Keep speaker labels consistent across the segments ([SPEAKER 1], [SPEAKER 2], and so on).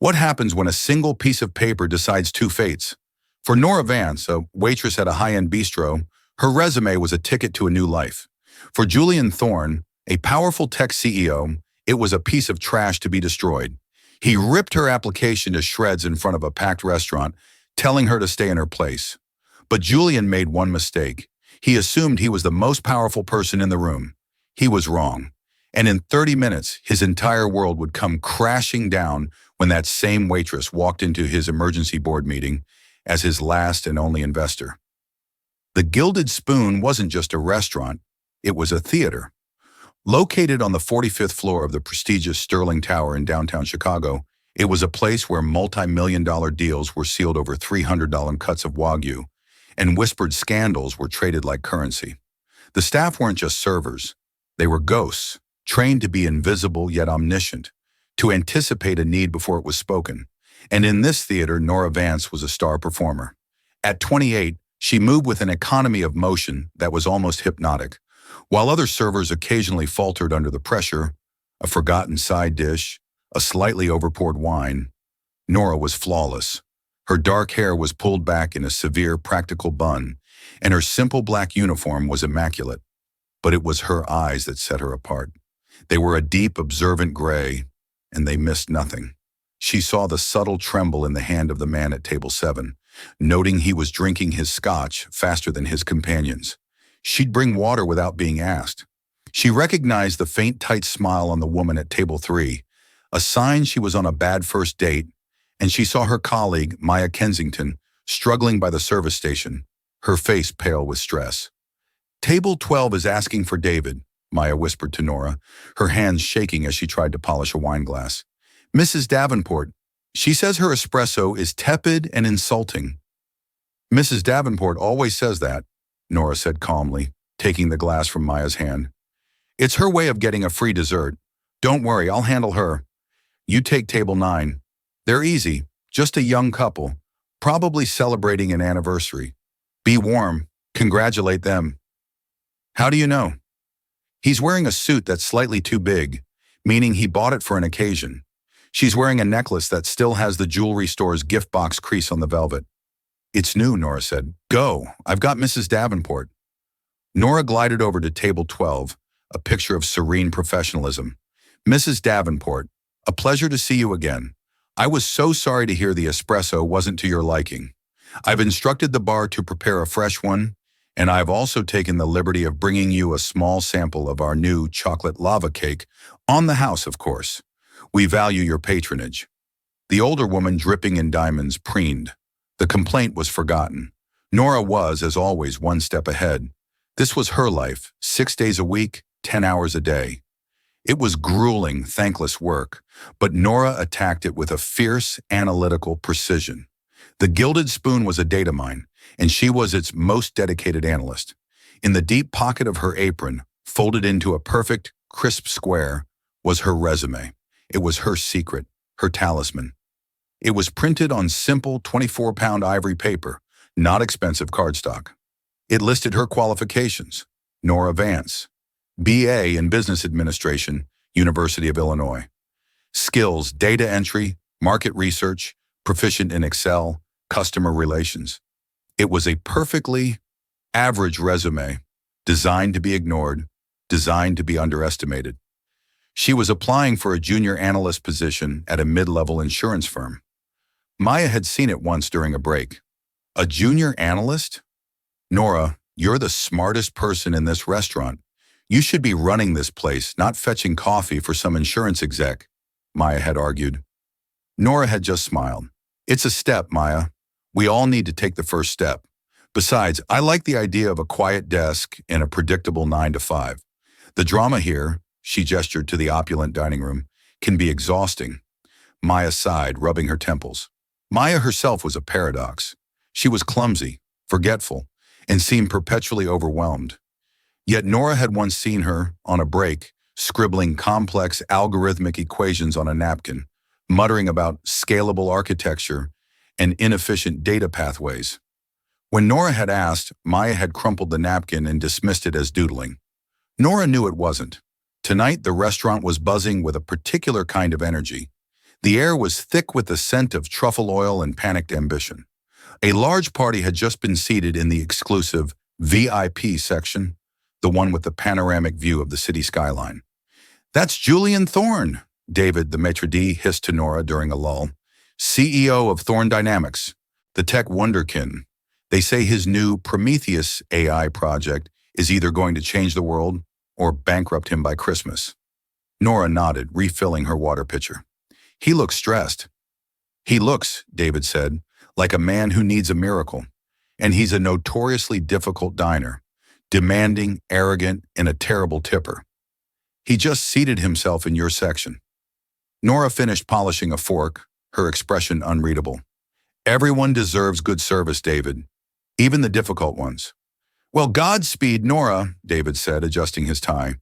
[SPEAKER 1] What happens when a single piece of paper decides two fates? For Nora Vance, a waitress at a high-end bistro, her resume was a ticket to a new life. For Julian Thorne, a powerful tech CEO, it was a piece of trash to be destroyed. He ripped her application to shreds in front of a packed restaurant, telling her to stay in her place. But Julian made one mistake. He assumed he was the most powerful person in the room. He was wrong. And in 30 minutes, his entire world would come crashing down when that same waitress walked into his emergency board meeting as his last and only investor. The Gilded Spoon wasn't just a restaurant, it was a theater. Located on the 45th floor of the prestigious Sterling Tower in downtown Chicago, it was a place where multi-million-dollar deals were sealed over $300 cuts of Wagyu, and whispered scandals were traded like currency. The staff weren't just servers, they were ghosts, trained to be invisible yet omniscient, to anticipate a need before it was spoken. And in this theater, Nora Vance was a star performer. At 28, she moved with an economy of motion that was almost hypnotic. While other servers occasionally faltered under the pressure, a forgotten side dish, a slightly overpoured wine, Nora was flawless. Her dark hair was pulled back in a severe practical bun, and her simple black uniform was immaculate. But it was her eyes that set her apart. They were a deep, observant gray, and they missed nothing. She saw the subtle tremble in the hand of the man at table 7, noting he was drinking his scotch faster than his companions. She'd bring water without being asked. She recognized the faint, tight smile on the woman at table 3, a sign she was on a bad first date, and she saw her colleague, Maya Kensington, struggling by the service station, her face pale with stress. "Table 12 is asking for David," Maya whispered to Nora, her hands shaking as she tried to polish a wine glass. "Mrs. Davenport, she says her espresso is tepid and insulting." "Mrs. Davenport always says that," Nora said calmly, taking the glass from Maya's hand. "It's her way of getting a free dessert. Don't worry, I'll handle her. You take table 9. They're easy, just a young couple, probably celebrating an anniversary. Be warm, congratulate them." "How do you know?" "He's wearing a suit that's slightly too big, meaning he bought it for an occasion. She's wearing a necklace that still has the jewelry store's gift box crease on the velvet." "It's new," Nora said. "Go, I've got Mrs. Davenport." Nora glided over to table 12, a picture of serene professionalism. "Mrs. Davenport, a pleasure to see you again. I was so sorry to hear the espresso wasn't to your liking. I've instructed the bar to prepare a fresh one, and I've also taken the liberty of bringing you a small sample of our new chocolate lava cake, on the house, of course. We value your patronage." The older woman, dripping in diamonds, preened. The complaint was forgotten. Nora was, as always, one step ahead. This was her life, 6 days a week, 10 hours a day. It was grueling, thankless work, but Nora attacked it with a fierce, analytical precision. The Gilded Spoon was a data mine, and she was its most dedicated analyst. In the deep pocket of her apron, folded into a perfect, crisp square, was her resume. It was her secret, her talisman. It was printed on simple 24-pound ivory paper, not expensive cardstock. It listed her qualifications: Nora Vance, B.A. in Business Administration, University of Illinois. Skills: data entry, market research, proficient in Excel, customer relations. It was a perfectly average resume, designed to be ignored, designed to be underestimated. She was applying for a junior analyst position at a mid-level insurance firm. Maya had seen it once during a break. "A junior analyst? Nora, you're the smartest person in this restaurant. You should be running this place, not fetching coffee for some insurance exec," Maya had argued. Nora had just smiled. "It's a step, Maya. We all need to take the first step. Besides, I like the idea of a quiet desk and a predictable 9 to 5. The drama here," she gestured to the opulent dining room, "can be exhausting." Maya sighed, rubbing her temples. Maya herself was a paradox. She was clumsy, forgetful, and seemed perpetually overwhelmed. Yet Nora had once seen her, on a break, scribbling complex algorithmic equations on a napkin, muttering about scalable architecture and inefficient data pathways. When Nora had asked, Maya had crumpled the napkin and dismissed it as doodling. Nora knew it wasn't. Tonight, the restaurant was buzzing with a particular kind of energy. The air was thick with the scent of truffle oil and panicked ambition. A large party had just been seated in the exclusive VIP section, the one with the panoramic view of the city skyline. "That's Julian Thorne," David, the maitre d', hissed to Nora during a lull. "CEO of Thorne Dynamics, the tech wonderkin. They say his new Prometheus AI project is either going to change the world or bankrupt him by Christmas." Nora nodded, refilling her water pitcher. "He looks stressed." "He looks," David said, "like a man who needs a miracle. And he's a notoriously difficult diner, demanding, arrogant, and a terrible tipper. He just seated himself in your section." Nora finished polishing a fork, her expression unreadable. "Everyone deserves good service, David, even the difficult ones." "Well, Godspeed, Nora," David said, adjusting his tie.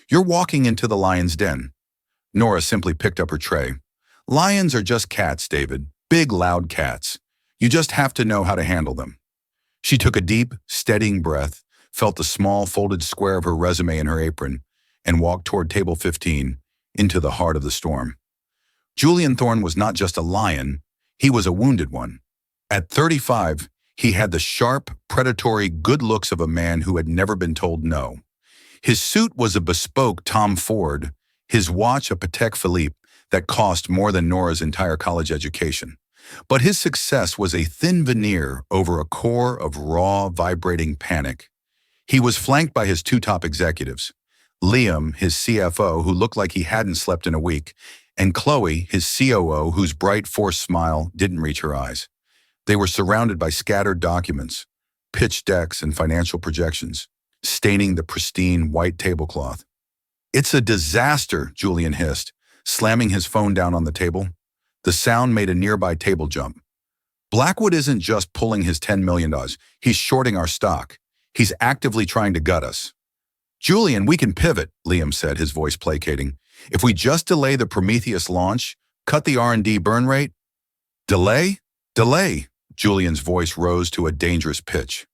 [SPEAKER 1] "You're walking into the lion's den." Nora simply picked up her tray. "Lions are just cats, David. Big, loud cats. You just have to know how to handle them." She took a deep, steadying breath, felt the small, folded square of her resume in her apron, and walked toward table 15, into the heart of the storm. Julian Thorne was not just a lion, he was a wounded one. At 35, he had the sharp, predatory good looks of a man who had never been told no. His suit was a bespoke Tom Ford, his watch a Patek Philippe that cost more than Nora's entire college education. But his success was a thin veneer over a core of raw, vibrating panic. He was flanked by his two top executives, Liam, his CFO, who looked like he hadn't slept in a week, and Chloe, his COO, whose bright, forced smile didn't reach her eyes. They were surrounded by scattered documents, pitch decks, and financial projections, staining the pristine white tablecloth. "It's a disaster," Julian hissed, slamming his phone down on the table. The sound made a nearby table jump. "Blackwood isn't just pulling his $10 million. He's shorting our stock. He's actively trying to gut us." "Julian, we can pivot," Liam said, his voice placating. "If we just delay the Prometheus launch, cut the R&D burn rate." "Delay? Delay," Julian's voice rose to a dangerous pitch.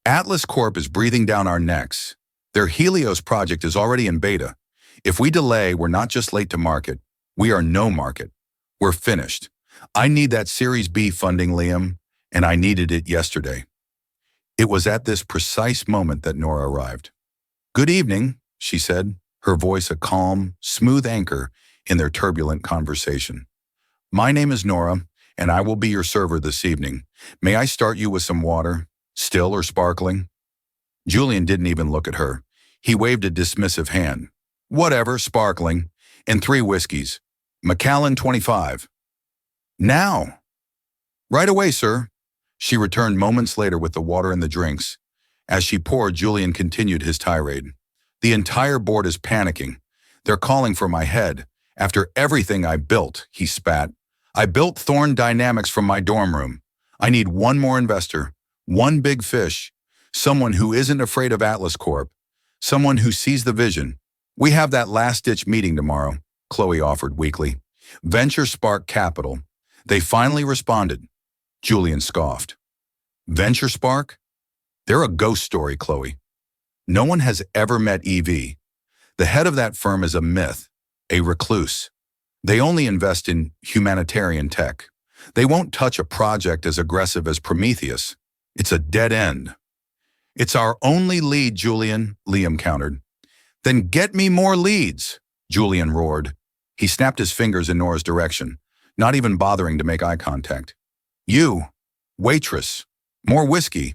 [SPEAKER 1] "Atlas Corp is breathing down our necks. Their Helios project is already in beta. If we delay, we're not just late to market. We are no market. We're finished. I need that Series B funding, Liam, and I needed it yesterday." It was at this precise moment that Nora arrived. "Good evening," she said, her voice a calm, smooth anchor in their turbulent conversation. "My name is Nora, and I will be your server this evening. May I start you with some water, still or sparkling?" Julian didn't even look at her. He waved a dismissive hand. "Whatever, sparkling, and 3 whiskeys. Macallan 25. "Now." "Right away, sir." She returned moments later with the water and the drinks. As she poured, Julian continued his tirade. "The entire board is panicking. They're calling for my head. After everything I built," he spat. "I built Thorne Dynamics from my dorm room. I need one more investor, one big fish, someone who isn't afraid of Atlas Corp, someone who sees the vision. We have that last-ditch meeting tomorrow," Chloe offered weakly. "Venture Spark Capital. They finally responded." Julian scoffed. "Venture Spark? They're a ghost story, Chloe. No one has ever met EV. The head of that firm is a myth, a recluse. They only invest in humanitarian tech. They won't touch a project as aggressive as Prometheus. It's a dead end." "It's our only lead, Julian," Liam countered. "Then get me more leads," Julian roared. He snapped his fingers in Nora's direction, not even bothering to make eye contact. "You, Waitress, more whiskey."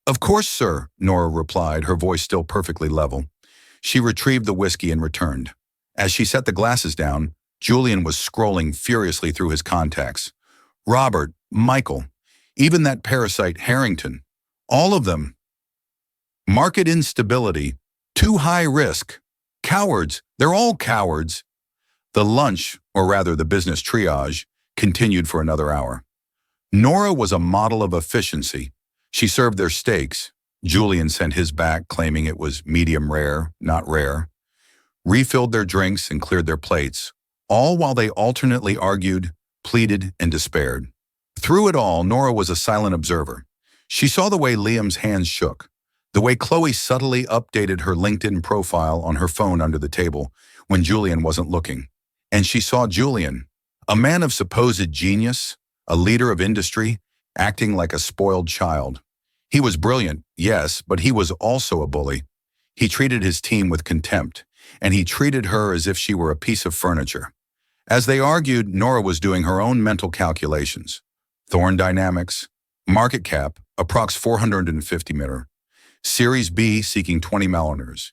[SPEAKER 1] "Of course, sir," Nora replied, her voice still perfectly level. She retrieved the whiskey and returned. As she set the glasses down, Julian was scrolling furiously through his contacts. Robert, Michael, even that parasite Harrington. All of them. Market instability. Too high risk. Cowards. They're all cowards. The lunch, or rather the business triage, continued for another hour. Nora was a model of efficiency. She served their steaks. Julian sent his back, claiming it was medium rare, not rare. Refilled their drinks and cleared their plates, all while they alternately argued, pleaded, and despaired. Through it all, Nora was a silent observer. She saw the way Liam's hands shook, the way Chloe subtly updated her LinkedIn profile on her phone under the table when Julian wasn't looking. And she saw Julian, A man of supposed genius, a leader of industry, acting like a spoiled child. He was brilliant, yes, but he was also a bully. He treated his team with contempt, and he treated her as if she were a piece of furniture. As they argued, Nora was doing her own mental calculations. Thorn dynamics, market cap, approx 450 million. Series B seeking 20 millionaires.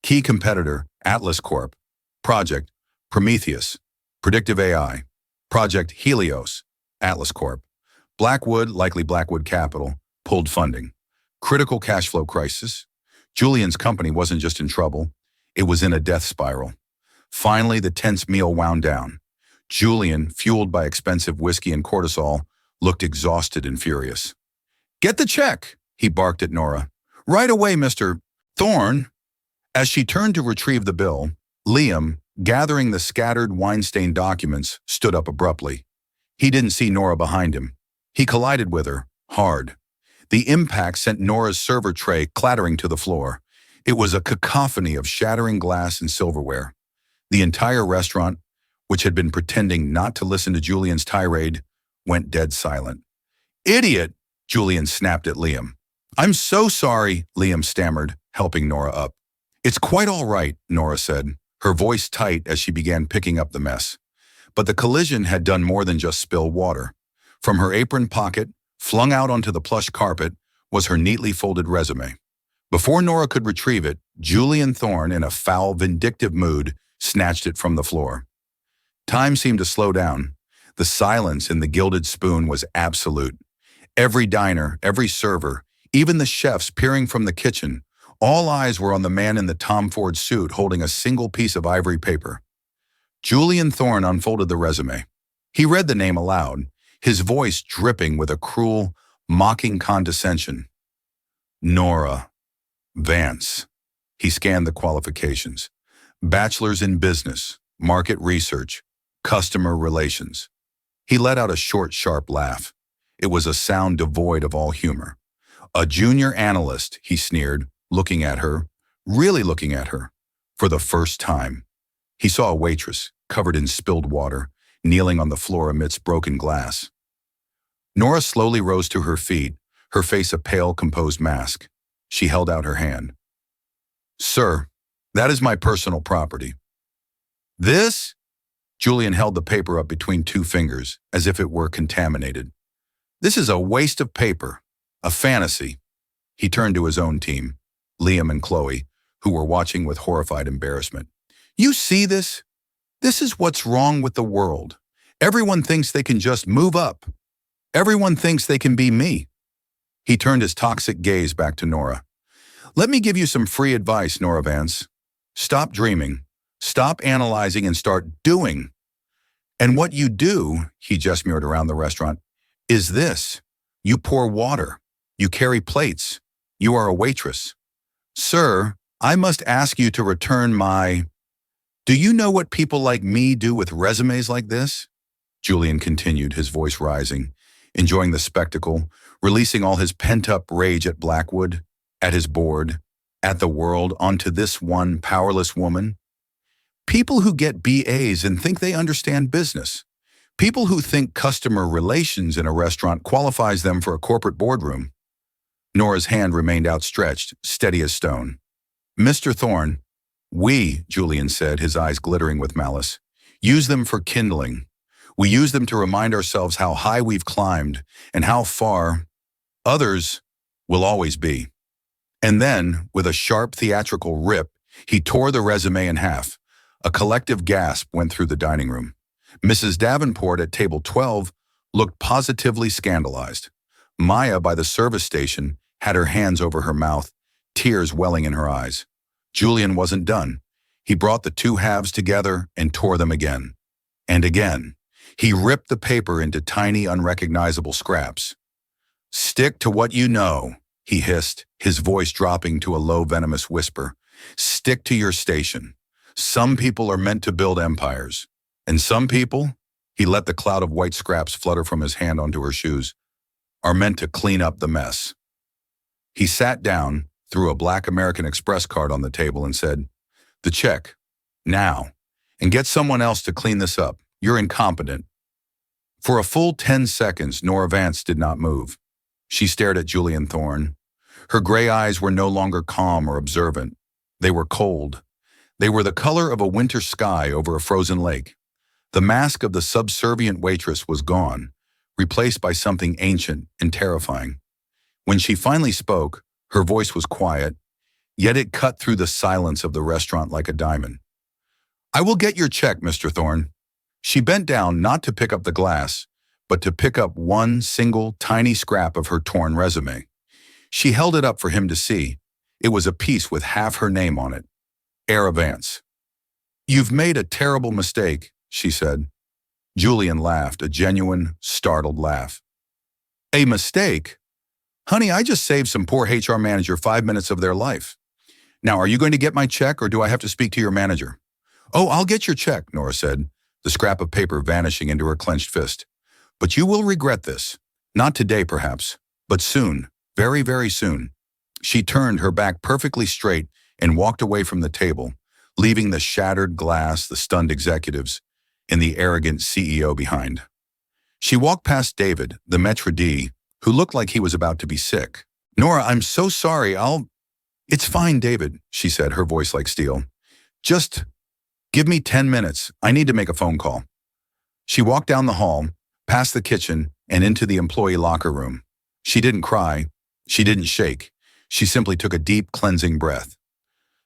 [SPEAKER 1] Key competitor, Atlas Corp. Project, Prometheus. Predictive AI. Project Helios, Atlas Corp. Blackwood, likely Blackwood Capital, pulled funding. Critical cash flow crisis. Julian's company wasn't just in trouble, it was in a death spiral. Finally, the tense meal wound down. Julian, fueled by expensive whiskey and cortisol, looked exhausted and furious. "Get the check," he barked at Nora. "Right away, Mr. Thorne." As she turned to retrieve the bill, Liam, gathering the scattered wine-stained documents, stood up abruptly. He didn't see Nora behind him. He collided with her, hard. The impact sent Nora's server tray clattering to the floor. It was a cacophony of shattering glass and silverware. The entire restaurant, which had been pretending not to listen to Julian's tirade, went dead silent. "Idiot!" Julian snapped at Liam. "I'm so sorry," Liam stammered, helping Nora up. "It's quite all right," Nora said, her voice tight as she began picking up the mess. But the collision had done more than just spill water. From her apron pocket, flung out onto the plush carpet, was her neatly folded resume. Before Nora could retrieve it, Julian Thorne, in a foul, vindictive mood, snatched it from the floor. Time seemed to slow down. The silence in the gilded spoon was absolute. Every diner, every server, even the chefs peering from the kitchen, all eyes were on the man in the Tom Ford suit holding a single piece of ivory paper. Julian Thorne unfolded the resume. He read the name aloud, his voice dripping with a cruel, mocking condescension. Nora Vance. He scanned the qualifications. Bachelor's in business, market research, customer relations. He let out a short, sharp laugh. It was a sound devoid of all humor. "A junior analyst," he sneered, looking at her, really looking at her, for the first time. He saw a waitress, covered in spilled water, kneeling on the floor amidst broken glass. Nora slowly rose to her feet, her face a pale, composed mask. She held out her hand. "Sir, that is my personal property." "This?" Julian held the paper up between two fingers, as if it were contaminated. "This is a waste of paper, a fantasy." He turned to his own team, Liam and Chloe, who were watching with horrified embarrassment. "You see this? This is what's wrong with the world. Everyone thinks they can just move up. Everyone thinks they can be me." He turned his toxic gaze back to Nora. "Let me give you some free advice, Nora Vance. Stop dreaming, stop analyzing, and start doing. And what you do," he gestured around the restaurant, "is this. You pour water. You carry plates. You are a waitress. Sir, I must ask you to return my... Do you know what people like me do with resumes like this?" Julian continued, his voice rising, enjoying the spectacle, releasing all his pent-up rage at Blackwood, at his board, at the world, onto this one powerless woman. "People who get BAs and think they understand business. People who think customer relations in a restaurant qualifies them for a corporate boardroom." Nora's hand remained outstretched, steady as stone. "Mr. Thorne, we," Julian said, his eyes glittering with malice, "use them for kindling. We use them to remind ourselves how high we've climbed and how far others will always be." And then, with a sharp theatrical rip, he tore the resume in half. A collective gasp went through the dining room. Mrs. Davenport at table 12 looked positively scandalized. Maya by the service station had her hands over her mouth, tears welling in her eyes. Julian wasn't done. He brought the two halves together and tore them again. And again. He ripped the paper into tiny, unrecognizable scraps. "Stick to what you know," he hissed, his voice dropping to a low, venomous whisper. "Stick to your station. Some people are meant to build empires. And some people," he let the cloud of white scraps flutter from his hand onto her shoes, "are meant to clean up the mess." He sat down, threw a black American Express card on the table and said, "The check. Now. And get someone else to clean this up. You're incompetent." For a full 10 seconds, Nora Vance did not move. She stared at Julian Thorne. Her gray eyes were no longer calm or observant. They were cold. They were the color of a winter sky over a frozen lake. The mask of the subservient waitress was gone, replaced by something ancient and terrifying. When she finally spoke, her voice was quiet, yet it cut through the silence of the restaurant like a diamond. "I will get your check, Mr. Thorne." She bent down not to pick up the glass, but to pick up one single tiny scrap of her torn resume. She held it up for him to see. It was a piece with half her name on it. Arrogance. "You've made a terrible mistake," she said. Julian laughed, a genuine, startled laugh. "A mistake? Honey, I just saved some poor HR manager 5 minutes of their life. Now, are you going to get my check or do I have to speak to your manager?" "Oh, I'll get your check," Nora said, the scrap of paper vanishing into her clenched fist. "But you will regret this. Not today, perhaps, but soon, very, very soon." She turned her back perfectly straight and walked away from the table, leaving the shattered glass, the stunned executives, and the arrogant CEO behind. She walked past David, the maitre d', who looked like he was about to be sick. "Nora, I'm so sorry, It's fine, David," she said, her voice like steel. "Just give me 10 minutes. I need to make a phone call." She walked down the hall, past the kitchen, and into the employee locker room. She didn't cry. She didn't shake. She simply took a deep, cleansing breath.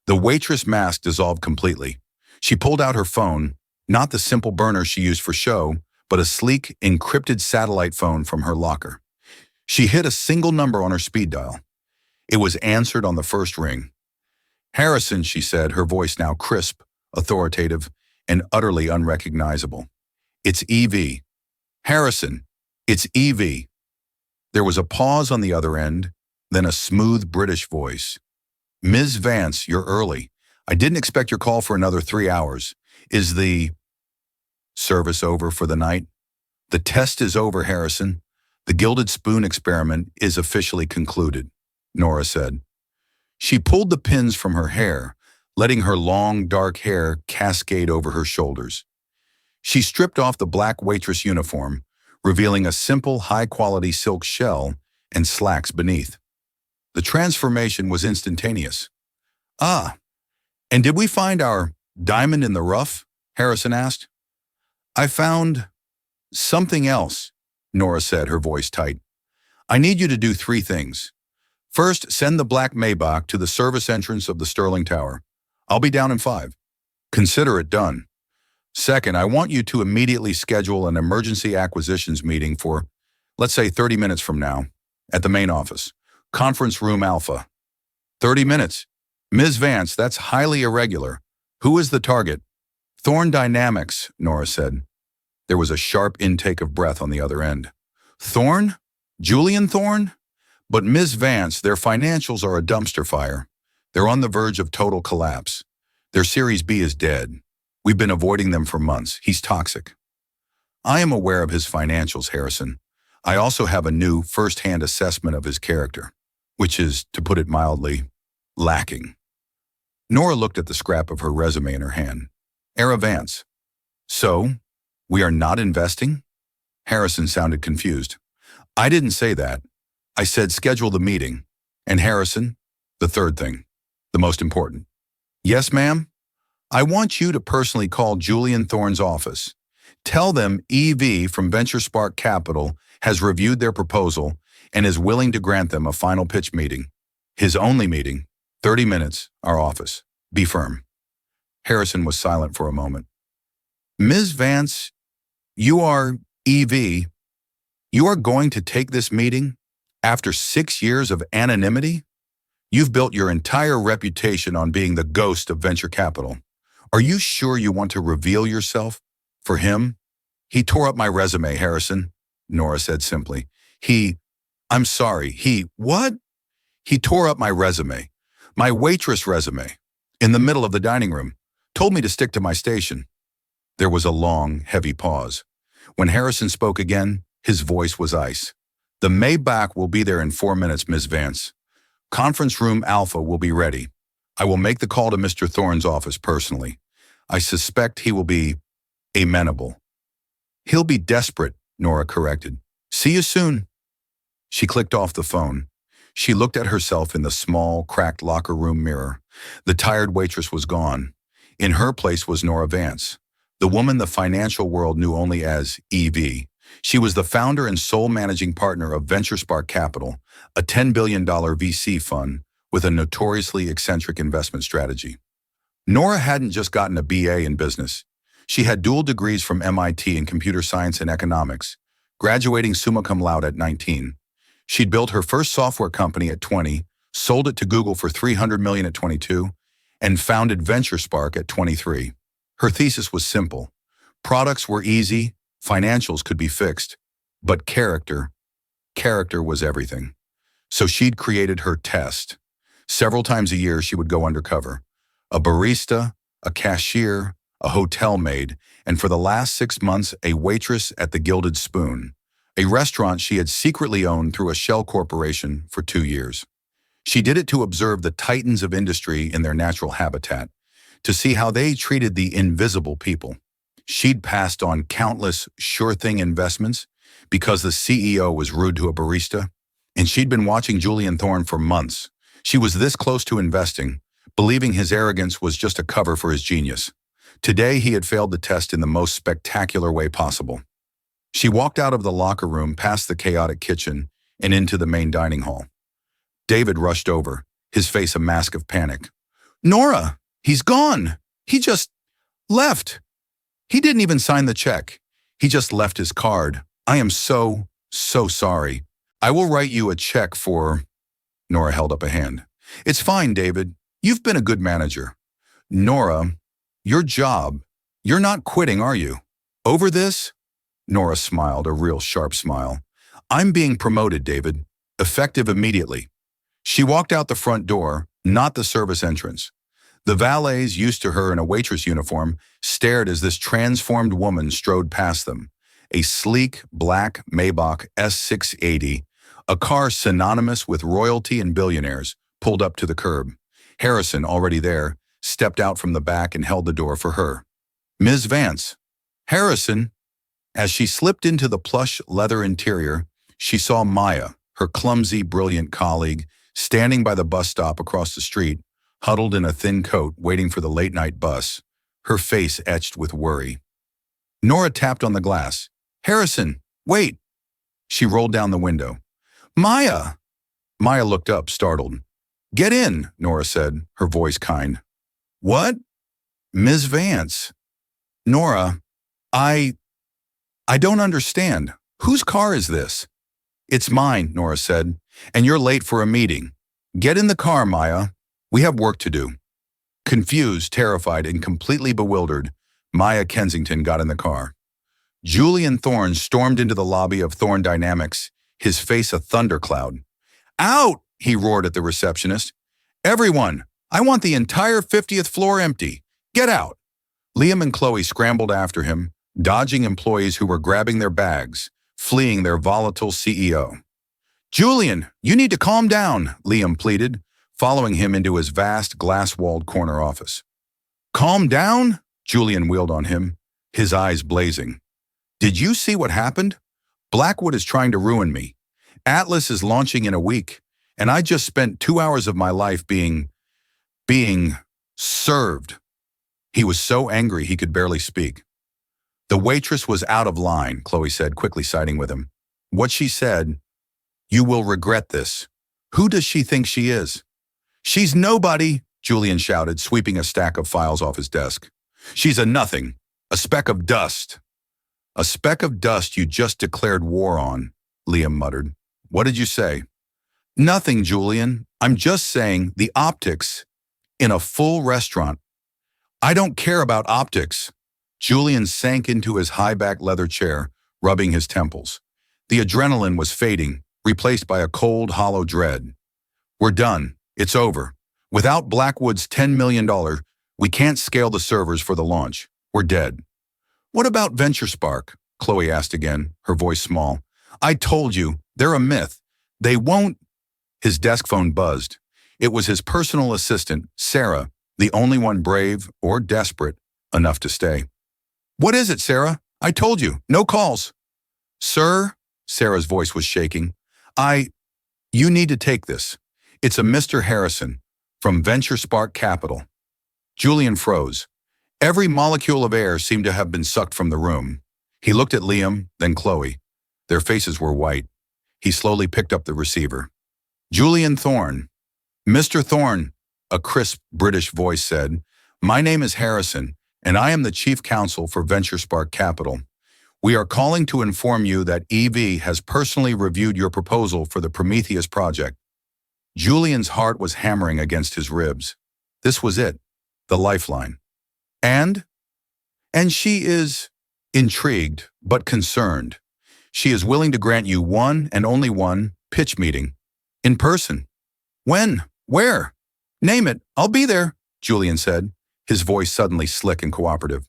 [SPEAKER 1] The waitress mask dissolved completely. She pulled out her phone, not the simple burner she used for show, but a sleek, encrypted satellite phone from her locker. She hit a single number on her speed dial. It was answered on the first ring. "Harrison," she said, her voice now crisp, authoritative, and utterly unrecognizable. "It's Evie." "Harrison, it's Evie." There was a pause on the other end, then a smooth British voice. "Ms. Vance, you're early. I didn't expect your call for another 3 hours. Is the service over for the night?" "The test is over, Harrison. The gilded spoon experiment is officially concluded," Nora said. She pulled the pins from her hair, letting her long, dark hair cascade over her shoulders. She stripped off the black waitress uniform, revealing a simple, high-quality silk shell and slacks beneath. The transformation was instantaneous. "Ah, and did we find our diamond in the rough?" Harrison asked. "I found something else," Nora said, her voice tight. "I need you to do 3 things. First, send the black Maybach to the service entrance of the Sterling Tower. I'll be down in 5. Consider it done. Second, I want you to immediately schedule an emergency acquisitions meeting for, let's say 30 minutes from now, at the main office. Conference room Alpha. 30 minutes. Ms. Vance, that's highly irregular. Who is the target?" "Thorne Dynamics," Nora said. There was a sharp intake of breath on the other end. "Thorne? Julian Thorne? But Ms. Vance, their financials are a dumpster fire. They're on the verge of total collapse. Their Series B is dead. We've been avoiding them for months. He's toxic." "I am aware of his financials, Harrison. I also have a new first-hand assessment of his character, which is, to put it mildly, lacking." Nora looked at the scrap of her resume in her hand. "Vance. So, we are not investing?" Harrison sounded confused. "I didn't say that. I said schedule the meeting. And Harrison, the third thing, the most important." "Yes, ma'am? I want you to personally call Julian Thorne's office. Tell them EV from Venture Spark Capital has reviewed their proposal and is willing to grant them a final pitch meeting. His only meeting, 30 minutes, our office. Be firm." Harrison was silent for a moment. "Ms. Vance, you are EV. You are going to take this meeting after 6 years of anonymity? You've built your entire reputation on being the ghost of venture capital. Are you sure you want to reveal yourself for him?" "He tore up my resume, Harrison," Nora said simply. I'm sorry, what?" "He tore up my resume, my waitress resume, in the middle of the dining room, told me to stick to my station." There was a long, heavy pause. When Harrison spoke again, his voice was ice. "The Maybach will be there in 4 minutes, Ms. Vance. Conference room Alpha will be ready. I will make the call to Mr. Thorne's office personally. I suspect he will be amenable." He'll be desperate, Nora corrected. See you soon. She clicked off the phone. She looked at herself in the small, cracked locker room mirror. The tired waitress was gone. In her place was Nora Vance, the woman the financial world knew only as EV. She was the founder and sole managing partner of VentureSpark Capital, a $10 billion VC fund with a notoriously eccentric investment strategy. Nora hadn't just gotten a BA in business. She had dual degrees from MIT in computer science and economics, graduating summa cum laude at 19. She'd built her first software company at 20, sold it to Google for $300 million at 22, and founded VentureSpark at 23. Her thesis was simple. Products were easy, financials could be fixed, but character was everything. So she'd created her test. Several times a year, she would go undercover. A barista, a cashier, a hotel maid, and for the last 6 months, a waitress at the Gilded Spoon, a restaurant she had secretly owned through a shell corporation for 2 years. She did it to observe the titans of industry in their natural habitat, to see how they treated the invisible people. She'd passed on countless sure-thing investments because the CEO was rude to a barista, and she'd been watching Julian Thorne for months. She was this close to investing, believing his arrogance was just a cover for his genius. Today, he had failed the test in the most spectacular way possible. She walked out of the locker room, past the chaotic kitchen, and into the main dining hall. David rushed over, his face a mask of panic. Nora, he's gone. He just left. He didn't even sign the check. He just left his card. I am so sorry. I will write you a check for... Nora held up a hand. It's fine, David. You've been a good manager. Nora, your job, you're not quitting, are you? Over this? Nora smiled, a real sharp smile. I'm being promoted, David. Effective immediately. She walked out the front door, not the service entrance. The valets, used to her in a waitress uniform, stared as this transformed woman strode past them. A sleek, black Maybach S680, a car synonymous with royalty and billionaires, pulled up to the curb. Harrison, already there, stepped out from the back and held the door for her. Ms. Vance. Harrison. As she slipped into the plush leather interior, she saw Maya, her clumsy, brilliant colleague, standing by the bus stop across the street, huddled in a thin coat, waiting for the late-night bus, her face etched with worry. Nora tapped on the glass. Harrison, wait! She rolled down the window. Maya! Maya looked up, startled. Get in, Nora said, her voice kind. What? Ms. Vance. Nora, I don't understand. Whose car is this? It's mine, Nora said, and you're late for a meeting. Get in the car, Maya. We have work to do. Confused, terrified, and completely bewildered, Maya Kensington got in the car. Julian Thorne stormed into the lobby of Thorne Dynamics, his face a thundercloud. Out! He roared at the receptionist. Everyone, I want the entire 50th floor empty. Get out! Liam and Chloe scrambled after him, dodging employees who were grabbing their bags, fleeing their volatile CEO. Julian, you need to calm down, Liam pleaded, following him into his vast, glass-walled corner office. Calm down? Julian wheeled on him, his eyes blazing. Did you see what happened? Blackwood is trying to ruin me. Atlas is launching in a week, and I just spent 2 hours of my life being served. He was so angry he could barely speak. The waitress was out of line, Chloe said, quickly siding with him. What she said, you will regret this. Who does she think she is? She's nobody, Julian shouted, sweeping a stack of files off his desk. She's a nothing, a speck of dust. A speck of dust you just declared war on, Liam muttered. What did you say? Nothing, Julian. I'm just saying the optics in a full restaurant. I don't care about optics. Julian sank into his high-back leather chair, rubbing his temples. The adrenaline was fading, replaced by a cold, hollow dread. We're done. It's over. Without Blackwood's $10 million, we can't scale the servers for the launch. We're dead. What about VentureSpark? Chloe asked again, her voice small. I told you, they're a myth. They won't. His desk phone buzzed. It was his personal assistant, Sarah, the only one brave or desperate enough to stay. What is it, Sarah? I told you, no calls. Sir, Sarah's voice was shaking. You need to take this. It's a Mr. Harrison from Venture Spark Capital. Julian froze. Every molecule of air seemed to have been sucked from the room. He looked at Liam, then Chloe. Their faces were white. He slowly picked up the receiver. Julian Thorne. Mr. Thorne, a crisp British voice said. My name is Harrison, and I am the Chief Counsel for Venture Spark Capital. We are calling to inform you that EV has personally reviewed your proposal for the Prometheus project. Julian's heart was hammering against his ribs. This was it, the lifeline. And she is intrigued, but concerned. She is willing to grant you one and only one pitch meeting. In person. When? Where? Name it. I'll be there, Julian said, his voice suddenly slick and cooperative.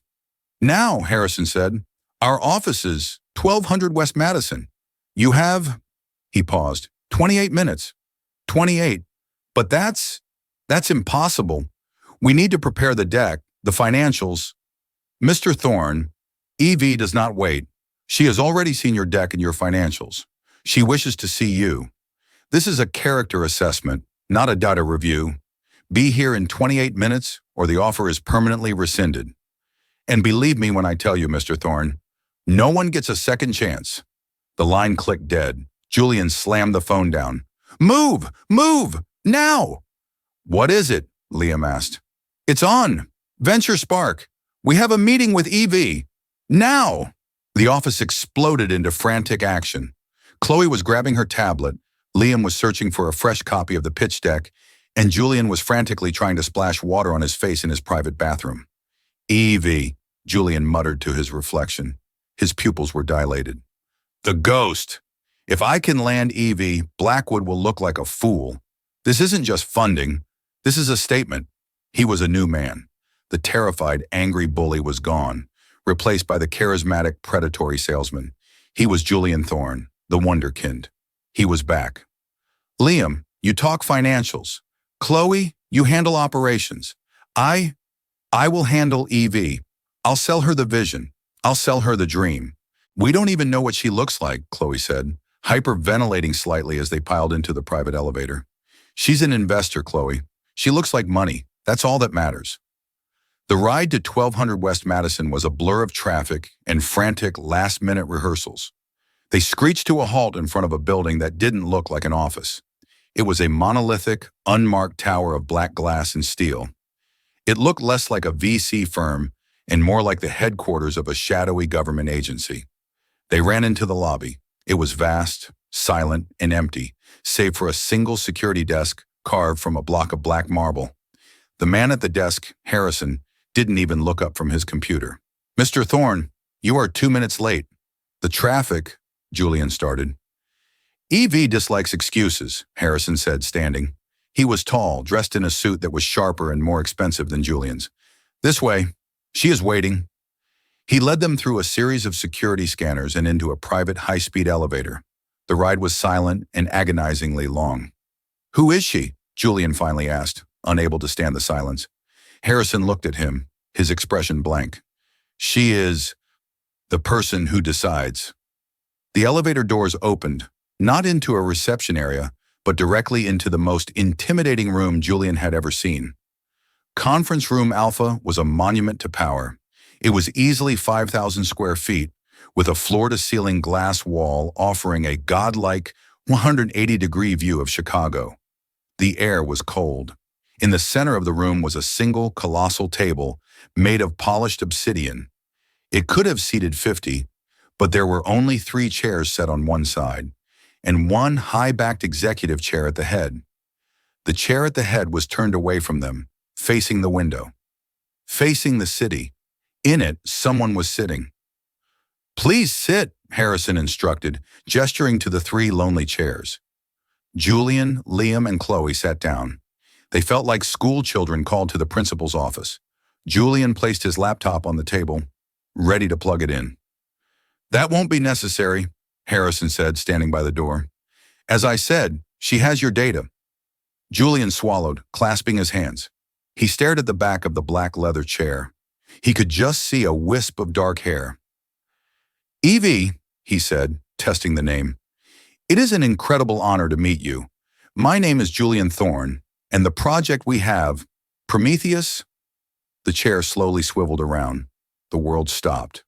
[SPEAKER 1] Now, Harrison said, our office is 1200 West Madison. You have, he paused, 28 minutes. 28. But that's impossible. We need to prepare the deck, the financials. Mr. Thorne, EV does not wait. She has already seen your deck and your financials. She wishes to see you. This is a character assessment, not a data review. Be here in 28 minutes or the offer is permanently rescinded. And believe me when I tell you, Mr. Thorne, no one gets a second chance. The line clicked dead. Julian slammed the phone down. Move! Move! Now! What is it? Liam asked. It's on. Venture Spark. We have a meeting with EV. Now! The office exploded into frantic action. Chloe was grabbing her tablet, Liam was searching for a fresh copy of the pitch deck, and Julian was frantically trying to splash water on his face in his private bathroom. EV, Julian muttered to his reflection. His pupils were dilated. The ghost. If I can land EV, Blackwood will look like a fool. This isn't just funding. This is a statement. He was a new man. The terrified, angry bully was gone, replaced by the charismatic, predatory salesman. He was Julian Thorne, the wonderkind. He was back. Liam, you talk financials. Chloe, you handle operations. I will handle EV. I'll sell her the vision. I'll sell her the dream. We don't even know what she looks like, Chloe said, hyperventilating slightly as they piled into the private elevator. She's an investor, Chloe. She looks like money. That's all that matters. The ride to 1200 West Madison was a blur of traffic and frantic last-minute rehearsals. They screeched to a halt in front of a building that didn't look like an office. It was a monolithic, unmarked tower of black glass and steel. It looked less like a VC firm and more like the headquarters of a shadowy government agency. They ran into the lobby. It was vast, silent, and empty, save for a single security desk carved from a block of black marble. The man at the desk, Harrison, didn't even look up from his computer. Mr. Thorne, you are 2 minutes late. The traffic, Julian started. EV dislikes excuses, Harrison said, standing. He was tall, dressed in a suit that was sharper and more expensive than Julian's. This way. She is waiting. He led them through a series of security scanners and into a private high-speed elevator. The ride was silent and agonizingly long. Who is she? Julian finally asked, unable to stand the silence. Harrison looked at him, his expression blank. She is the person who decides. The elevator doors opened, not into a reception area, but directly into the most intimidating room Julian had ever seen. Conference Room Alpha was a monument to power. It was easily 5,000 square feet, with a floor-to-ceiling glass wall offering a godlike 180-degree view of Chicago. The air was cold. In the center of the room was a single colossal table made of polished obsidian. It could have seated 50, but there were only 3 chairs set on one side, and one high-backed executive chair at the head. The chair at the head was turned away from them, facing the window. Facing the city. In it, someone was sitting. Please sit, Harrison instructed, gesturing to the 3 lonely chairs. Julian, Liam, and Chloe sat down. They felt like school children called to the principal's office. Julian placed his laptop on the table, ready to plug it in. That won't be necessary, Harrison said, standing by the door. As I said, she has your data. Julian swallowed, clasping his hands. He stared at the back of the black leather chair. He could just see a wisp of dark hair. Evie, he said, testing the name, it is an incredible honor to meet you. My name is Julian Thorne, and the project we have, Prometheus. The chair slowly swiveled around. The world stopped.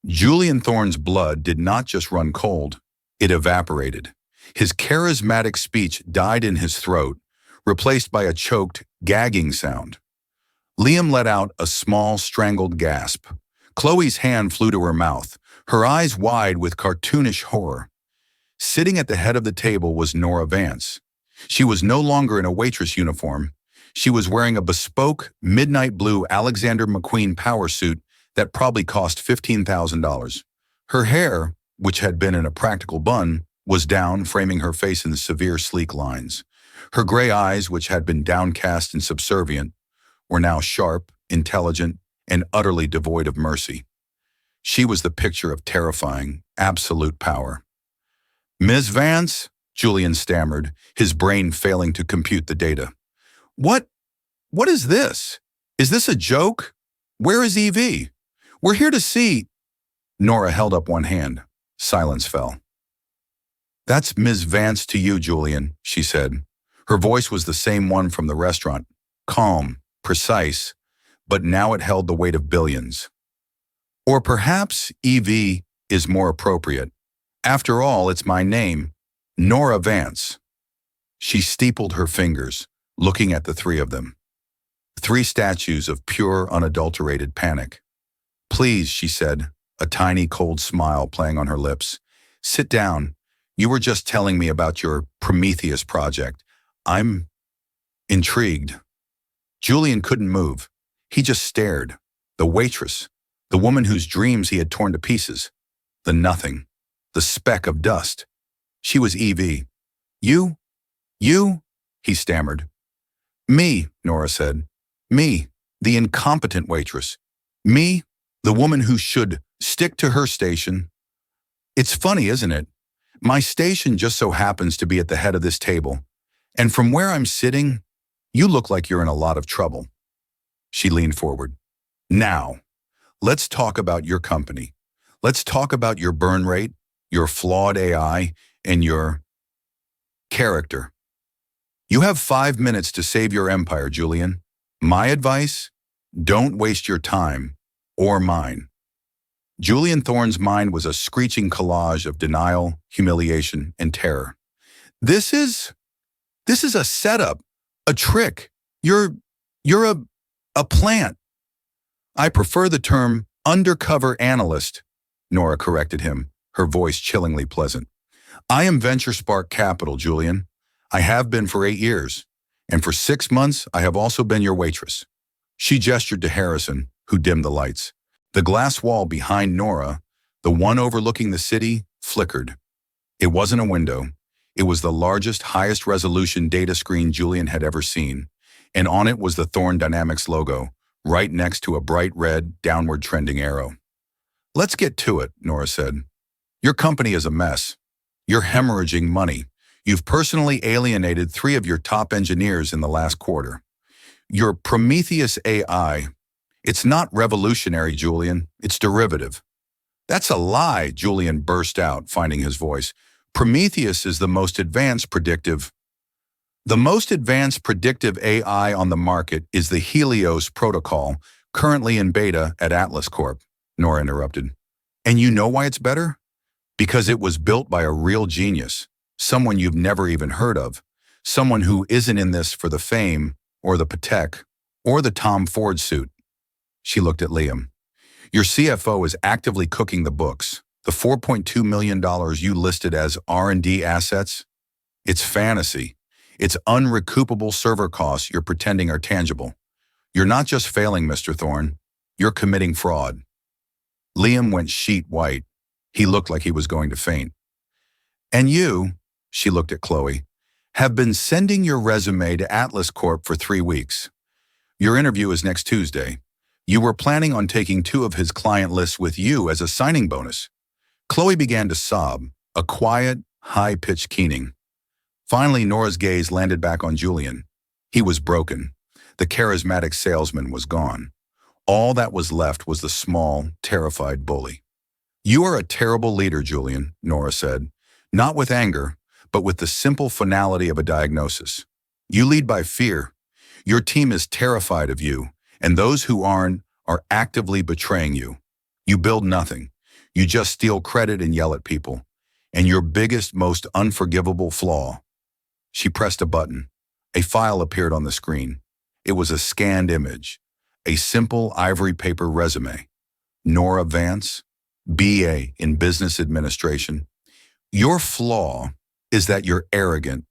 [SPEAKER 1] Julian Thorne's blood did not just run cold, it evaporated. His charismatic speech died in his throat, replaced by a choked, gagging sound. Liam let out a small, strangled gasp. Chloe's hand flew to her mouth, her eyes wide with cartoonish horror. Sitting at the head of the table was Nora Vance. She was no longer in a waitress uniform. She was wearing a bespoke, midnight blue Alexander McQueen power suit that probably cost $15,000. Her hair, which had been in a practical bun, was down, framing her face in severe, sleek lines. Her gray eyes, which had been downcast and subservient, were now sharp, intelligent, and utterly devoid of mercy. She was the picture of terrifying, absolute power. "Ms. Vance," Julian stammered, his brain failing to compute the data. What is this? Is this a joke? Where is Evie? We're here to see." Nora held up one hand. Silence fell. "That's Ms. Vance to you, Julian," she said. Her voice was the same one from the restaurant, calm, precise, but now it held the weight of billions. Or perhaps Evie is more appropriate. After all, it's my name, Nora Vance. She steepled her fingers, looking at the three of them. Three statues of pure, unadulterated panic. "Please," she said, a tiny, cold smile playing on her lips. "Sit down. You were just telling me about your Prometheus project. I'm intrigued." Julian couldn't move. He just stared. The waitress, the woman whose dreams he had torn to pieces. The nothing, the speck of dust. She was Evie. You, he stammered. "Me," Nora said. "Me, the incompetent waitress. Me, the woman who should stick to her station. It's funny, isn't it? My station just so happens to be at the head of this table. And from where I'm sitting, you look like you're in a lot of trouble." She leaned forward. "Now, let's talk about your company. Let's talk about your burn rate, your flawed AI, and your character. You have 5 minutes to save your empire, Julian. My advice? Don't waste your time, or mine." Julian Thorne's mind was a screeching collage of denial, humiliation, and terror. This is a setup, a trick. You're a plant." "I prefer the term undercover analyst," Nora corrected him, her voice chillingly pleasant. "I am Venture Spark Capital, Julian. I have been for 8 years, and for 6 months I have also been your waitress." She gestured to Harrison, who dimmed the lights. The glass wall behind Nora, the one overlooking the city, flickered. It wasn't a window. It was the largest, highest resolution data screen Julian had ever seen, and on it was the Thorne Dynamics logo, right next to a bright red, downward trending arrow. "Let's get to it," Nora said. "Your company is a mess. You're hemorrhaging money. You've personally alienated 3 of your top engineers in the last quarter. Your Prometheus AI, it's not revolutionary, Julian. It's derivative." "That's a lie," Julian burst out, finding his voice. "Prometheus is the most advanced predictive AI on the market is the Helios protocol, currently in beta at Atlas Corp," Nora interrupted. "And you know why it's better? Because it was built by a real genius, someone you've never even heard of, someone who isn't in this for the fame, or the Patek, or the Tom Ford suit." She looked at Liam. "Your CFO is actively cooking the books. The $4.2 million you listed as R&D assets? It's fantasy. It's unrecoupable server costs you're pretending are tangible. You're not just failing, Mr. Thorne. You're committing fraud." Liam went sheet white. He looked like he was going to faint. "And you," she looked at Chloe, "have been sending your resume to Atlas Corp for 3 weeks. Your interview is next Tuesday. You were planning on taking 2 of his client lists with you as a signing bonus." Chloe began to sob, a quiet, high-pitched keening. Finally, Nora's gaze landed back on Julian. He was broken. The charismatic salesman was gone. All that was left was the small, terrified bully. You are a terrible leader, Julian, Nora said, not with anger, but with the simple finality of a diagnosis. You lead by fear. Your team is terrified of you, and those who aren't are actively betraying you. You build nothing. You just steal credit and yell at people. And your biggest, most unforgivable flaw. She pressed a button. A file appeared on the screen. It was a scanned image. A simple ivory paper resume. Nora Vance, BA in Business Administration. Your flaw is that you're arrogant.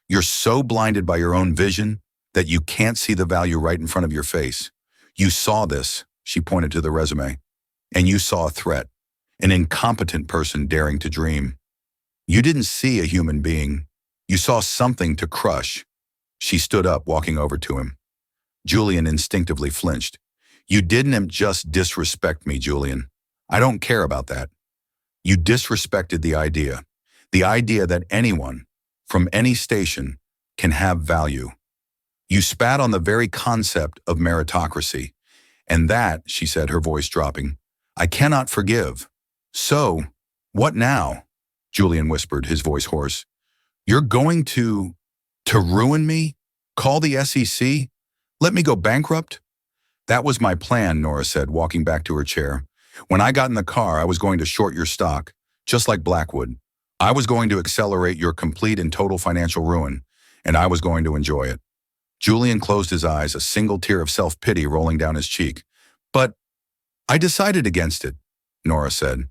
[SPEAKER 1] You're so blinded by your own vision that you can't see the value right in front of your face. You saw this, she pointed to the resume, and you saw a threat, an incompetent person daring to dream. You didn't see a human being. You saw something to crush. She stood up, walking over to him. Julian instinctively flinched. You didn't just disrespect me, Julian. I don't care about that. You disrespected the idea that anyone, from any station, can have value. You spat on the very concept of meritocracy. And that, she said, her voice dropping, I cannot forgive. So, what now? Julian whispered, his voice hoarse. You're going to ruin me? Call the SEC? Let me go bankrupt? That was my plan, Nora said, walking back to her chair. When I got in the car, I was going to short your stock, just like Blackwood. I was going to accelerate your complete and total financial ruin, and I was going to enjoy it. Julian closed his eyes, a single tear of self-pity rolling down his cheek. But I decided against it, Nora said.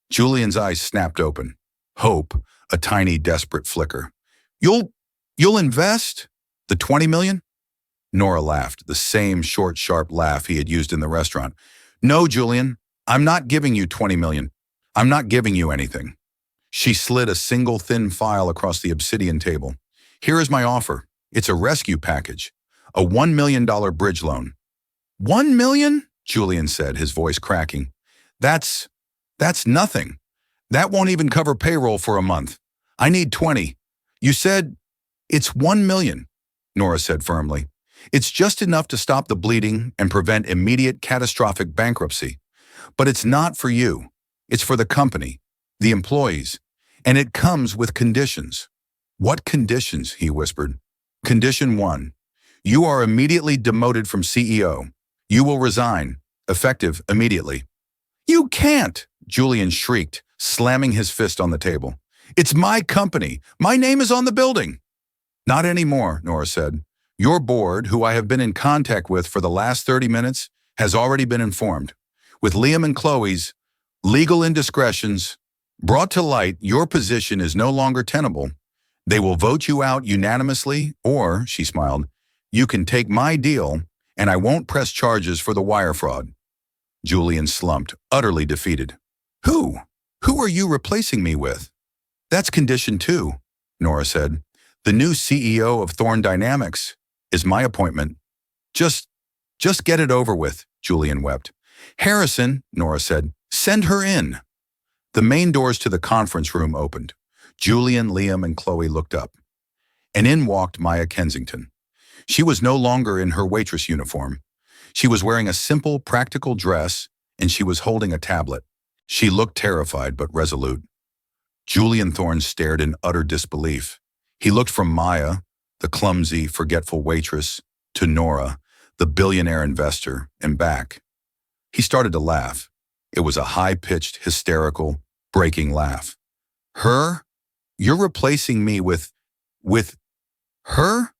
[SPEAKER 1] Julian's eyes snapped open. Hope, a tiny, desperate flicker. You'll invest? The 20 million? Nora laughed, the same short, sharp laugh he had used in the restaurant. No, Julian, I'm not giving you 20 million. I'm not giving you anything. She slid a single thin file across the obsidian table. Here is my offer. It's a rescue package. A $1 million bridge loan. 1 million? Julian said, his voice cracking. That's nothing. That won't even cover payroll for a month. I need 20. You said, it's 1 million, Nora said firmly. It's just enough to stop the bleeding and prevent immediate catastrophic bankruptcy. But it's not for you. It's for the company, the employees, and it comes with conditions. What conditions? He whispered. Condition 1. You are immediately demoted from CEO. You will resign, effective immediately. You can't, Julian shrieked, slamming his fist on the table. It's my company. My name is on the building. Not anymore, Nora said. Your board, who I have been in contact with for the last 30 minutes, has already been informed. With Liam and Chloe's legal indiscretions brought to light, your position is no longer tenable. They will vote you out unanimously, or, she smiled, you can take my deal, and I won't press charges for the wire fraud. Julian slumped, utterly defeated. Who? Who are you replacing me with? That's condition 2, Nora said. The new CEO of Thorn Dynamics is my appointment. Just get it over with, Julian wept. Harrison, Nora said, send her in. The main doors to the conference room opened. Julian, Liam, and Chloe looked up. And in walked Maya Kensington. She was no longer in her waitress uniform. She was wearing a simple, practical dress, and she was holding a tablet. She looked terrified but resolute. Julian Thorne stared in utter disbelief. He looked from Maya, the clumsy, forgetful waitress, to Nora, the billionaire investor, and back. He started to laugh. It was a high-pitched, hysterical, breaking laugh. Her? You're replacing me with her?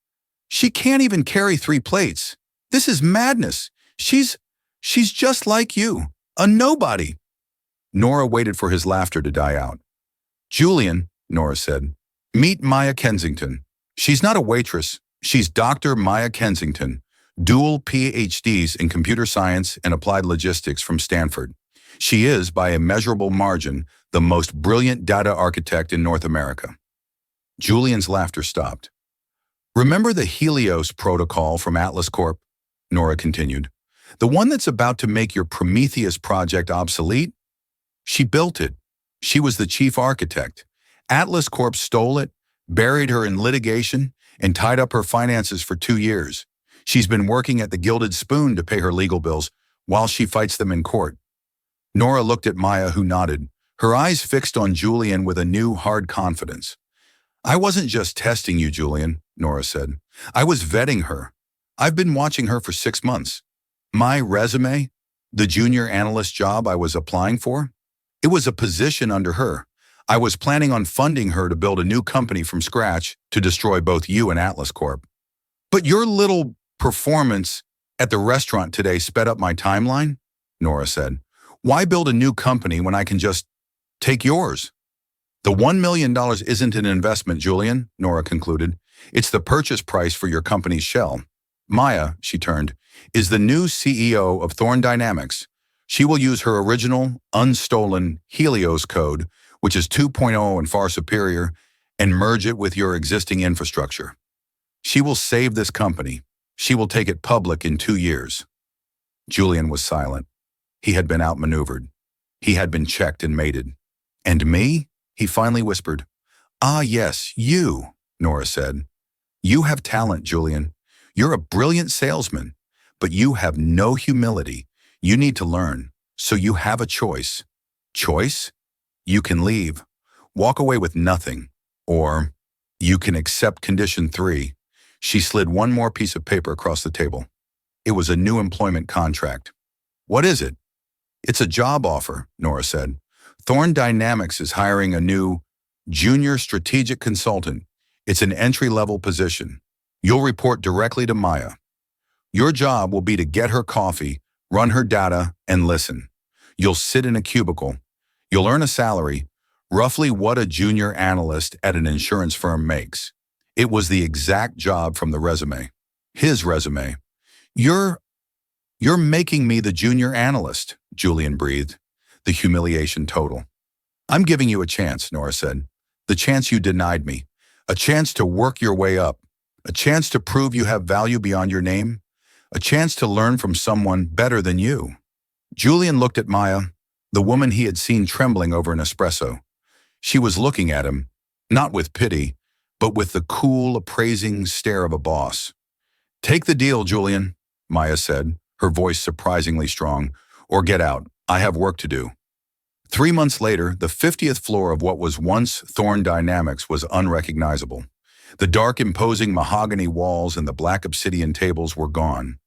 [SPEAKER 1] She can't even carry 3 plates. This is madness. She's just like you, a nobody. Nora waited for his laughter to die out. Julian, Nora said, meet Maya Kensington. She's not a waitress. She's Dr. Maya Kensington, dual PhDs in computer science and applied logistics from Stanford. She is, by a measurable margin, the most brilliant data architect in North America. Julian's laughter stopped. Remember the Helios protocol from Atlas Corp? Nora continued. The one that's about to make your Prometheus project obsolete? She built it. She was the chief architect. Atlas Corp stole it, buried her in litigation, and tied up her finances for 2 years. She's been working at the Gilded Spoon to pay her legal bills while she fights them in court. Nora looked at Maya, who nodded, her eyes fixed on Julian with a new, hard confidence. I wasn't just testing you, Julian, Nora said. I was vetting her. I've been watching her for 6 months. My resume, the junior analyst job I was applying for, it was a position under her. I was planning on funding her to build a new company from scratch to destroy both you and Atlas Corp. But your little performance at the restaurant today sped up my timeline, Nora said. Why build a new company when I can just take yours? The $1 million isn't an investment, Julian, Nora concluded. It's the purchase price for your company's shell. Maya, she turned, is the new CEO of Thorn Dynamics. She will use her original, unstolen Helios code, which is 2.0 and far superior, and merge it with your existing infrastructure. She will save this company. She will take it public in 2 years. Julian was silent. He had been outmaneuvered. He had been checked and mated. And me? He finally whispered. Ah, yes, you, Nora said. You have talent, Julian. You're a brilliant salesman, but you have no humility. You need to learn, so you have a choice. Choice? You can leave, walk away with nothing, or you can accept condition 3. She slid one more piece of paper across the table. It was a new employment contract. What is it? It's a job offer, Nora said. Thorn Dynamics is hiring a new junior strategic consultant. It's an entry-level position. You'll report directly to Maya. Your job will be to get her coffee, run her data, and listen. You'll sit in a cubicle. You'll earn a salary, roughly what a junior analyst at an insurance firm makes. It was the exact job from the resume. His resume. You're making me the junior analyst, Julian breathed, the humiliation total. I'm giving you a chance, Nora said. The chance you denied me. A chance to work your way up. A chance to prove you have value beyond your name. A chance to learn from someone better than you. Julian looked at Maya, the woman he had seen trembling over an espresso. She was looking at him, not with pity, but with the cool, appraising stare of a boss. Take the deal, Julian, Maya said, her voice surprisingly strong, or get out. I have work to do. 3 months later, the 50th floor of what was once Thorn Dynamics was unrecognizable. The dark, imposing mahogany walls and the black obsidian tables were gone.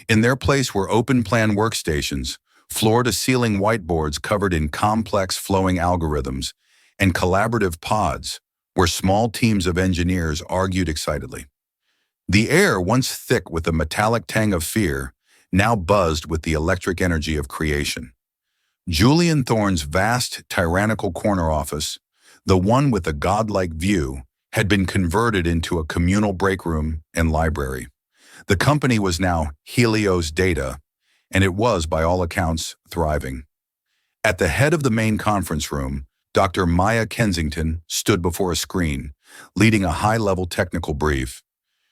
[SPEAKER 1] In their place were open-plan workstations, floor-to-ceiling whiteboards covered in complex flowing algorithms, and collaborative pods, where small teams of engineers argued excitedly. The air, once thick with the metallic tang of fear, now buzzed with the electric energy of creation. Julian Thorn's vast, tyrannical corner office, the one with a godlike view, had been converted into a communal break room and library. The company was now Helios Data, and it was, by all accounts, thriving. At the head of the main conference room, Dr. Maya Kensington stood before a screen, leading a high-level technical brief.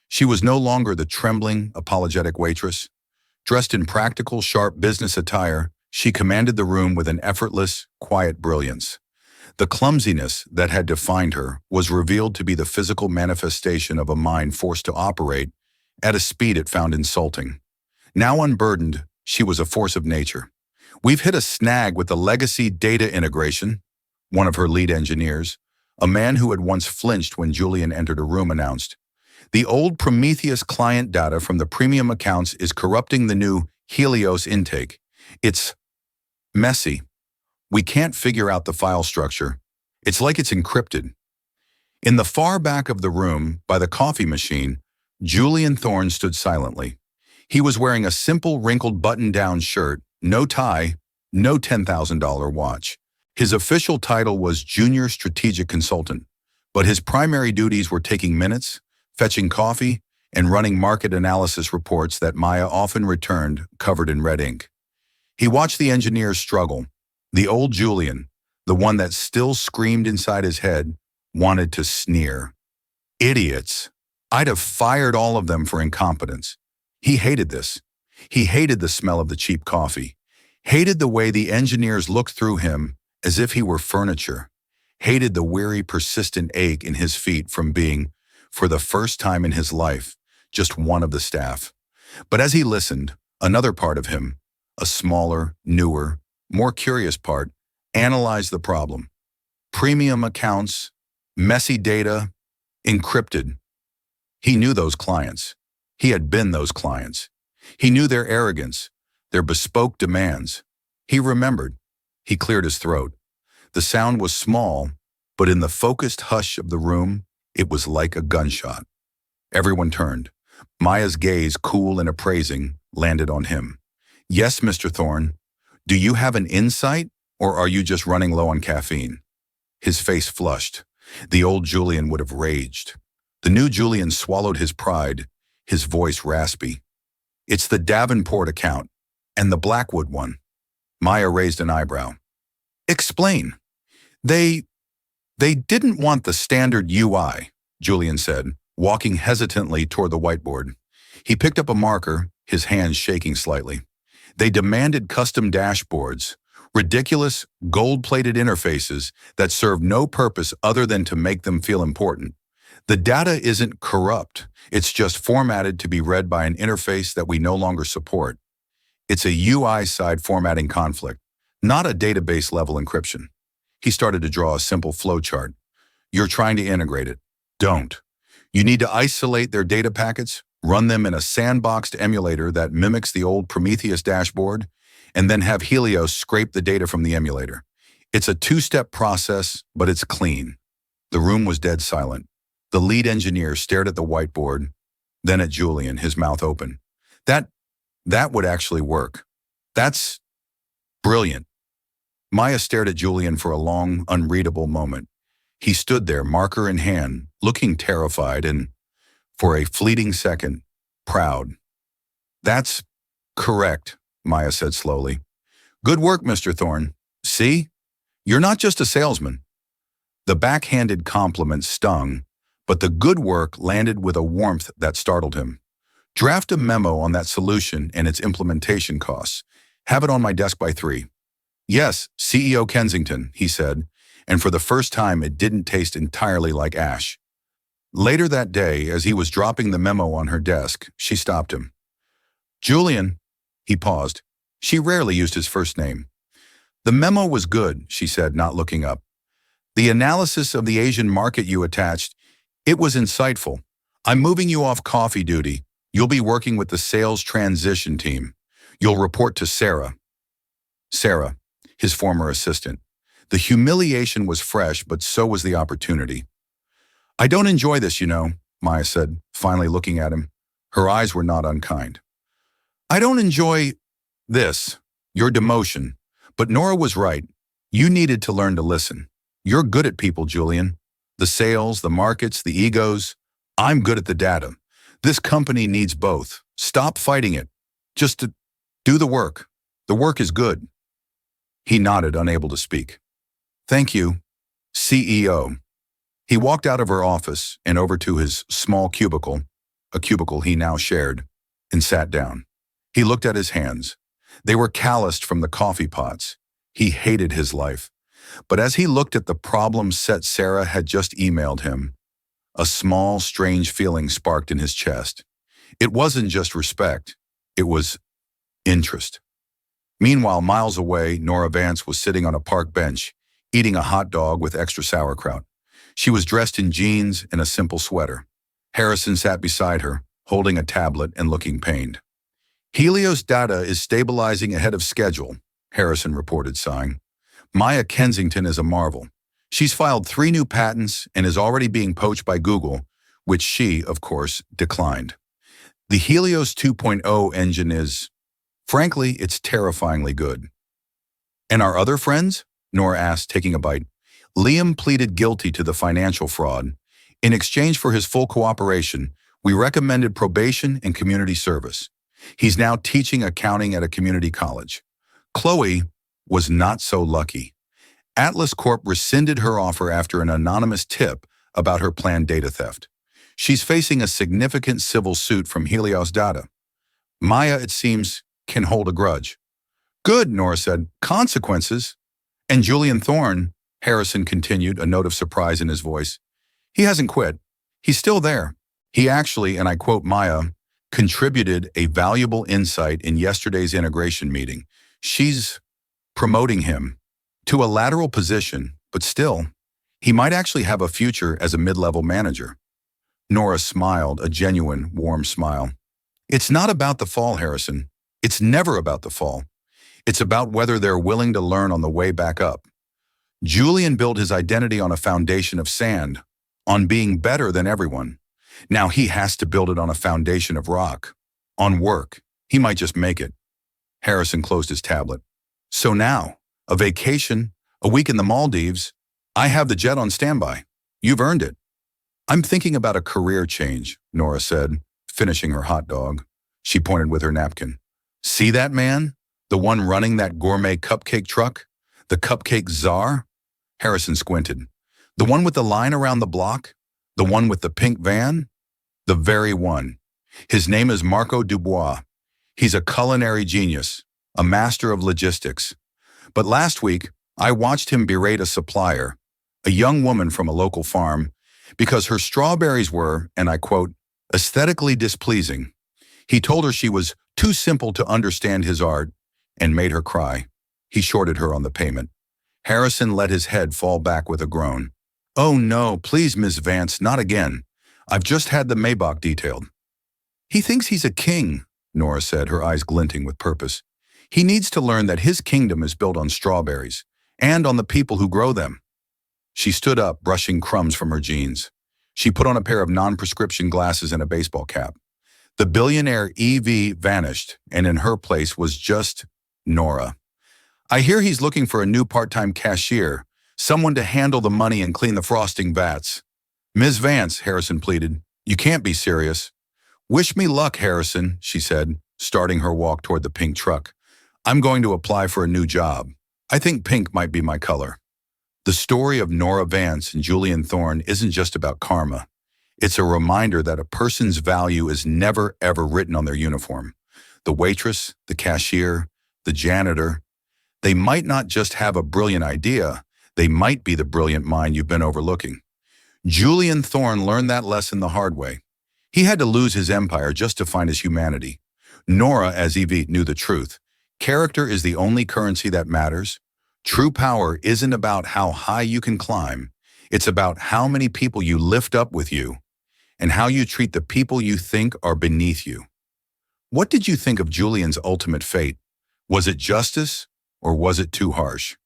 [SPEAKER 1] She was no longer the trembling, apologetic waitress. Dressed in practical, sharp business attire, she commanded the room with an effortless, quiet brilliance. The clumsiness that had defined her was revealed to be the physical manifestation of a mind forced to operate at a speed it found insulting. Now unburdened, she was a force of nature. We've hit a snag with the legacy data integration, one of her lead engineers, a man who had once flinched when Julian entered a room, announced. The old Prometheus client data from the premium accounts is corrupting the new Helios intake. It's messy. We can't figure out the file structure. It's like it's encrypted. In the far back of the room, by the coffee machine, Julian Thorn stood silently. He was wearing a simple wrinkled button-down shirt, no tie, no $10,000 watch. His official title was Junior Strategic Consultant, but his primary duties were taking minutes, fetching coffee, and running market analysis reports that Maya often returned covered in red ink. He watched the engineers struggle. The old Julian, the one that still screamed inside his head, wanted to sneer. Idiots. I'd have fired all of them for incompetence. He hated this. He hated the smell of the cheap coffee. Hated the way the engineers looked through him as if he were furniture. Hated the weary, persistent ache in his feet from being, for the first time in his life, just one of the staff. But as he listened, another part of him, a smaller, newer, more curious part, analyze the problem. Premium accounts, messy data, encrypted. He knew those clients. He had been those clients. He knew their arrogance, their bespoke demands. He remembered. He cleared his throat. The sound was small, but in the focused hush of the room, it was like a gunshot. Everyone turned. Maya's gaze, cool and appraising, landed on him. Yes, Mr. Thorne. Do you have an insight, or are you just running low on caffeine? His face flushed. The old Julian would have raged. The new Julian swallowed his pride, his voice raspy. It's the Davenport account, and the Blackwood one. Maya raised an eyebrow. Explain. They didn't want the standard UI, Julian said, walking hesitantly toward the whiteboard. He picked up a marker, his hands shaking slightly. They demanded custom dashboards, ridiculous, gold-plated interfaces that serve no purpose other than to make them feel important. The data isn't corrupt. It's just formatted to be read by an interface that we no longer support. It's a UI-side formatting conflict, not a database-level encryption. He started to draw a simple flowchart. You're trying to integrate it. Don't. You need to isolate their data packets, run them in a sandboxed emulator that mimics the old Prometheus dashboard, and then have Helios scrape the data from the emulator. It's a two-step process, but it's clean. The room was dead silent. The lead engineer stared at the whiteboard, then at Julian, his mouth open. That would actually work. That's brilliant. Maya stared at Julian for a long, unreadable moment. He stood there, marker in hand, looking terrified and, for a fleeting second, proud. That's correct, Maya said slowly. Good work, Mr. Thorne. See? You're not just a salesman. The backhanded compliment stung, but the good work landed with a warmth that startled him. Draft a memo on that solution and its implementation costs. Have it on my desk by 3. Yes, CEO Kensington, he said, and for the first time it didn't taste entirely like ash. Later that day, as he was dropping the memo on her desk, she stopped him. Julian, he paused. She rarely used his first name. The memo was good, she said, not looking up. The analysis of the Asian market you attached, it was insightful. I'm moving you off coffee duty. You'll be working with the sales transition team. You'll report to Sarah. Sarah, his former assistant. The humiliation was fresh, but so was the opportunity. I don't enjoy this, you know, Maya said, finally looking at him. Her eyes were not unkind. I don't enjoy this, your demotion, but Nora was right. You needed to learn to listen. You're good at people, Julian. The sales, the markets, the egos. I'm good at the data. This company needs both. Stop fighting it. Just to do the work. The work is good. He nodded, unable to speak. Thank you, CEO. He walked out of her office and over to his small cubicle, a cubicle he now shared, and sat down. He looked at his hands. They were calloused from the coffee pots. He hated his life. But as he looked at the problem set Sarah had just emailed him, a small, strange feeling sparked in his chest. It wasn't just respect. It was interest. Meanwhile, miles away, Nora Vance was sitting on a park bench, eating a hot dog with extra sauerkraut. She was dressed in jeans and a simple sweater. Harrison sat beside her, holding a tablet and looking pained. Helios data is stabilizing ahead of schedule, Harrison reported, sighing. Maya Kensington is a marvel. She's filed 3 new patents and is already being poached by Google, which she, of course, declined. The Helios 2.0 engine is, frankly, it's terrifyingly good. And our other friends? Nora asked, taking a bite. Liam pleaded guilty to the financial fraud. In exchange for his full cooperation, we recommended probation and community service. He's now teaching accounting at a community college. Chloe was not so lucky. Atlas Corp rescinded her offer after an anonymous tip about her planned data theft. She's facing a significant civil suit from Helios Data. Maya, it seems, can hold a grudge. Good, Nora said. Consequences? And Julian Thorne, Harrison continued, a note of surprise in his voice. He hasn't quit. He's still there. He actually, and I quote Maya, contributed a valuable insight in yesterday's integration meeting. She's promoting him to a lateral position, but still, he might actually have a future as a mid-level manager. Nora smiled, a genuine, warm smile. It's not about the fall, Harrison. It's never about the fall. It's about whether they're willing to learn on the way back up. Julian built his identity on a foundation of sand, on being better than everyone. Now he has to build it on a foundation of rock, on work. He might just make it. Harrison closed his tablet. So now, a vacation, a week in the Maldives, I have the jet on standby. You've earned it. I'm thinking about a career change, Nora said, finishing her hot dog. She pointed with her napkin. See that man? The one running that gourmet cupcake truck? The cupcake czar? Harrison squinted. The one with the line around the block? The one with the pink van? The very one. His name is Marco Dubois. He's a culinary genius, a master of logistics. But last week, I watched him berate a supplier, a young woman from a local farm, because her strawberries were, and I quote, aesthetically displeasing. He told her she was too simple to understand his art and made her cry. He shorted her on the payment. Harrison let his head fall back with a groan. Oh no, please, Miss Vance, not again. I've just had the Maybach detailed. He thinks he's a king, Nora said, her eyes glinting with purpose. He needs to learn that his kingdom is built on strawberries and on the people who grow them. She stood up, brushing crumbs from her jeans. She put on a pair of non-prescription glasses and a baseball cap. The billionaire EV vanished, and in her place was just Nora. I hear he's looking for a new part-time cashier, someone to handle the money and clean the frosting vats. Ms. Vance, Harrison pleaded, you can't be serious. Wish me luck, Harrison, she said, starting her walk toward the pink truck. I'm going to apply for a new job. I think pink might be my color. The story of Nora Vance and Julian Thorne isn't just about karma. It's a reminder that a person's value is never, ever written on their uniform. The waitress, the cashier, the janitor, they might not just have a brilliant idea, they might be the brilliant mind you've been overlooking. Julian Thorne learned that lesson the hard way. He had to lose his empire just to find his humanity. Nora, as Evie, knew the truth. Character is the only currency that matters. True power isn't about how high you can climb. It's about how many people you lift up with you and how you treat the people you think are beneath you. What did you think of Julian's ultimate fate? Was it justice or was it too harsh?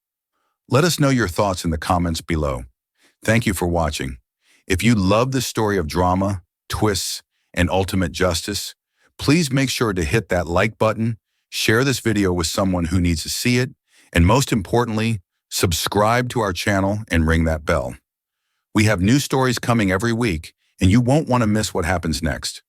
[SPEAKER 1] Let us know your thoughts in the comments below. Thank you for watching. If you love this story of drama, twists, and ultimate justice, please make sure to hit that like button, share this video with someone who needs to see it, and most importantly, subscribe to our channel and ring that bell. We have new stories coming every week, and you won't want to miss what happens next.